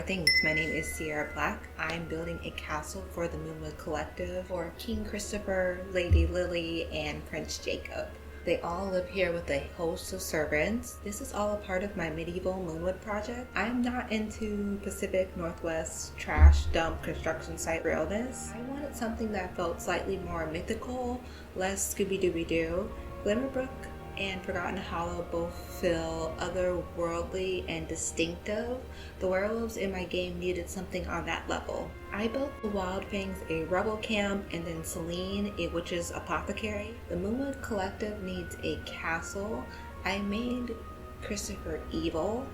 things. My name is Sierra Black. I'm building a castle for the Moonwood Collective for King Christopher, Lady Lily, and Prince Jacob. They all live here with a host of servants. This is all a part of my Medieval Moonwood Project. I'm not into Pacific Northwest trash dump construction site realness. I wanted something that felt slightly more mythical, less Scooby-Dooby-Doo. Glimmerbrook and Forgotten Hollow both feel otherworldly and distinctive. The werewolves in my game needed something on that level. I built the Wildfangs a rebel camp, and then Celine a witch's apothecary. The Moonwood Collective needs a castle. I made Christopher evil.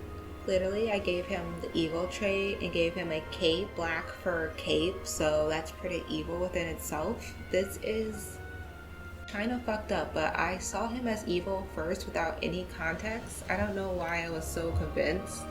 Literally, I gave him the evil trait and gave him a cape, black fur cape, so that's pretty evil within itself. This is kind of fucked up, but I saw him as evil first without any context. I don't know why I was so convinced.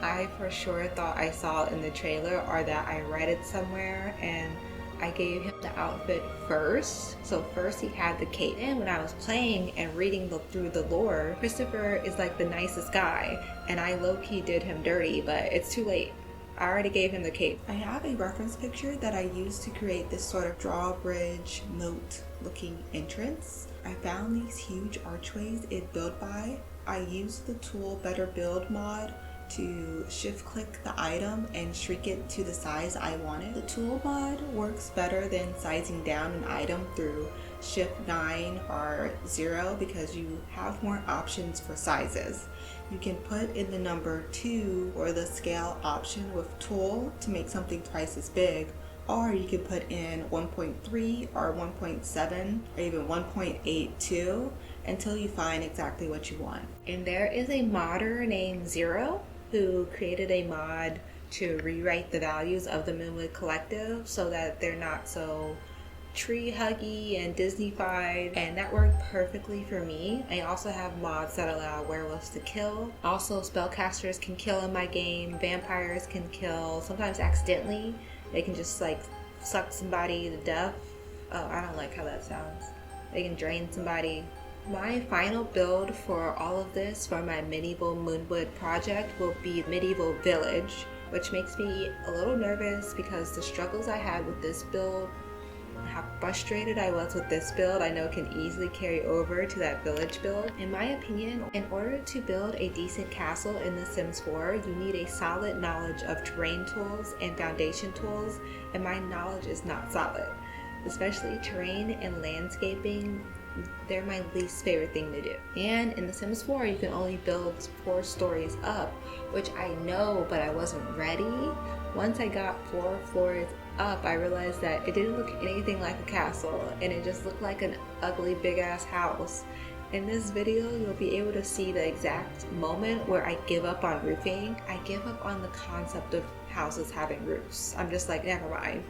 I for sure thought I saw it in the trailer or that I read it somewhere, and I gave him the outfit first. So first he had the cape. And when I was playing and reading through the lore, Christopher is like the nicest guy, and I low-key did him dirty, but it's too late. I already gave him the cape. I have a reference picture that I used to create this sort of drawbridge moat looking entrance. I found these huge archways it built by. I used the tool Better Build mod to shift click the item and shrink it to the size I wanted. The tool mod works better than sizing down an item through shift 9 or 0 because you have more options for sizes. You can put in the number 2 or the scale option with tool to make something twice as big, or you can put in 1.3 or 1.7 or even 1.82 until you find exactly what you want. And there is a modder named Zero who created a mod to rewrite the values of the Moonwood Collective so that they're not so tree huggy and Disney-fied, and that worked perfectly for me. I also have mods that allow werewolves to kill. Also, spellcasters can kill in my game, vampires can kill, sometimes accidentally. They can just like suck somebody to death. Oh, I don't like how that sounds. They can drain somebody. My final build for all of this for my Medieval Moonwood project will be Medieval Village, which makes me a little nervous because the struggles I had with this build, how frustrated I was with this build, I know can easily carry over to that village build. In my opinion, in order to build a decent castle in The Sims 4, you need a solid knowledge of terrain tools and foundation tools, and my knowledge is not solid. Especially terrain and landscaping, they're my least favorite thing to do. And in The Sims 4, you can only build 4 stories up, which I know, but I wasn't ready. Once I got 4 floors up, I realized that it didn't look anything like a castle, and it just looked like an ugly big ass house. In this video, you'll be able to see the exact moment where I give up on roofing. I give up on the concept of houses having roofs. I'm just like, never mind.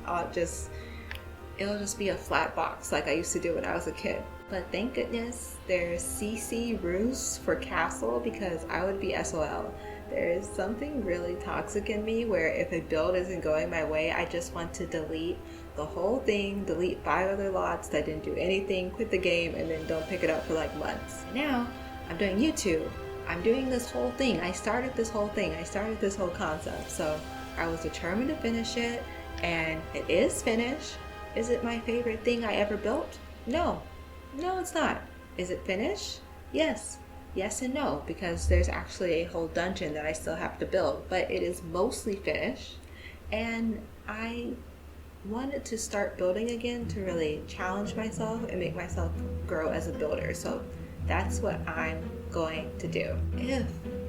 It'll just be a flat box like I used to do when I was a kid. But thank goodness there's CC roofs for castle, because I would be SOL. There is something really toxic in me where if a build isn't going my way, I just want to delete the whole thing, delete 5 other lots that didn't do anything, quit the game, and then don't pick it up for like months. Now, I'm doing YouTube. I'm doing this whole thing. I started this whole thing. I started this whole concept. So I was determined to finish it, and it is finished. Is it my favorite thing I ever built? No. No, it's not. Is it finished? Yes. Yes and no, because there's actually a whole dungeon that I still have to build, but it is mostly finished, and I wanted to start building again to really challenge myself and make myself grow as a builder. So that's what I'm going to do.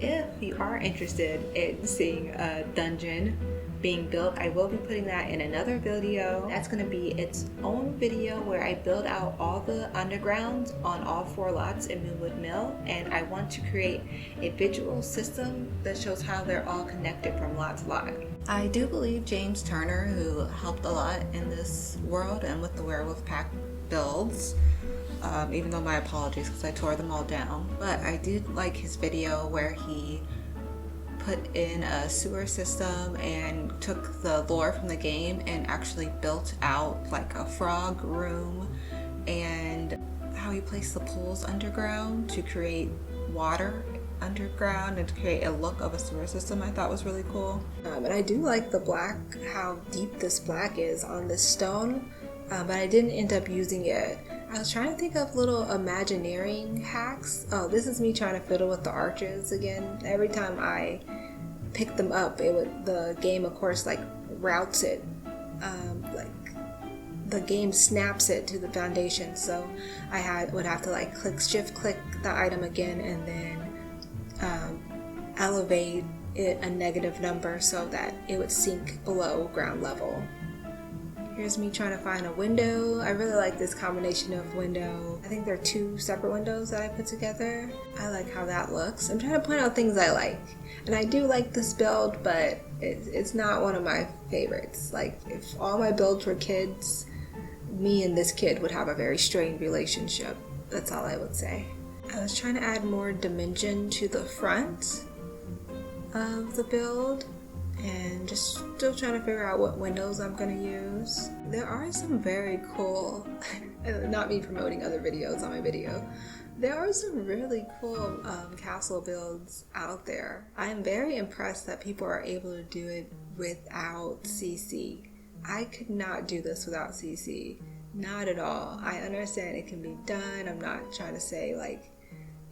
If you are interested in seeing a dungeon being built, I will be putting that in another video. That's going to be its own video where I build out all the undergrounds on all 4 lots in Moonwood Mill, and I want to create a visual system that shows how they're all connected from lot to lot. I do believe James Turner, who helped a lot in this world and with the Werewolf Pack builds, even though my apologies because I tore them all down, but I did like his video where he put in a sewer system and took the lore from the game and actually built out like a frog room, and how he placed the pools underground to create water underground and to create a look of a sewer system I thought was really cool. And I do like the black, how deep this black is on this stone, but I didn't end up using it. I was trying to think of little Imagineering hacks. Oh, this is me trying to fiddle with the arches again. Every time I pick them up, the game of course like routes it, like the game snaps it to the foundation, so I would have to like shift click the item again and then elevate it a negative number so that it would sink below ground level. Here's me trying to find a window. I really like this combination of window. I think there are 2 separate windows that I put together. I like how that looks. I'm trying to point out things I like. And I do like this build, but it's not one of my favorites. Like, if all my builds were kids, me and this kid would have a very strained relationship. That's all I would say. I was trying to add more dimension to the front of the build, and just still trying to figure out what windows I'm going to use. There are some very cool, not me promoting other videos on my video, there are some really cool castle builds out there. I am very impressed that people are able to do it without CC. I could not do this without CC. Not at all. I understand it can be done. I'm not trying to say like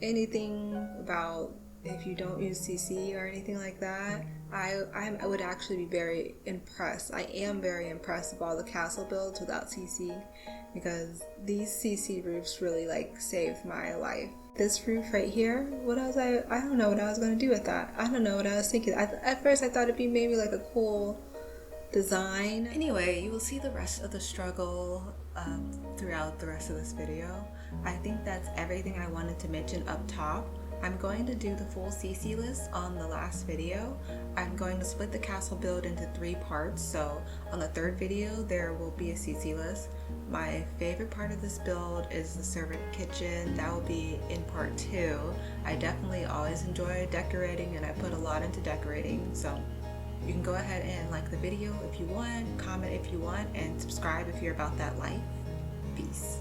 anything about if you don't use CC or anything like that. I would actually be very impressed. I am very impressed with all the castle builds without CC, because these CC roofs really like saved my life. This roof right here, I don't know what I was going to do with that. I don't know what I was thinking. At first I thought it'd be maybe like a cool design. Anyway, you will see the rest of the struggle throughout the rest of this video. I think that's everything I wanted to mention up top. I'm going to do the full CC list on the last video. I'm going to split the castle build into 3 parts, so on the 3rd video there will be a CC list. My favorite part of this build is the servant kitchen. That will be in part 2. I definitely always enjoy decorating, and I put a lot into decorating, so you can go ahead and like the video if you want, comment if you want, and subscribe if you're about that life. Peace.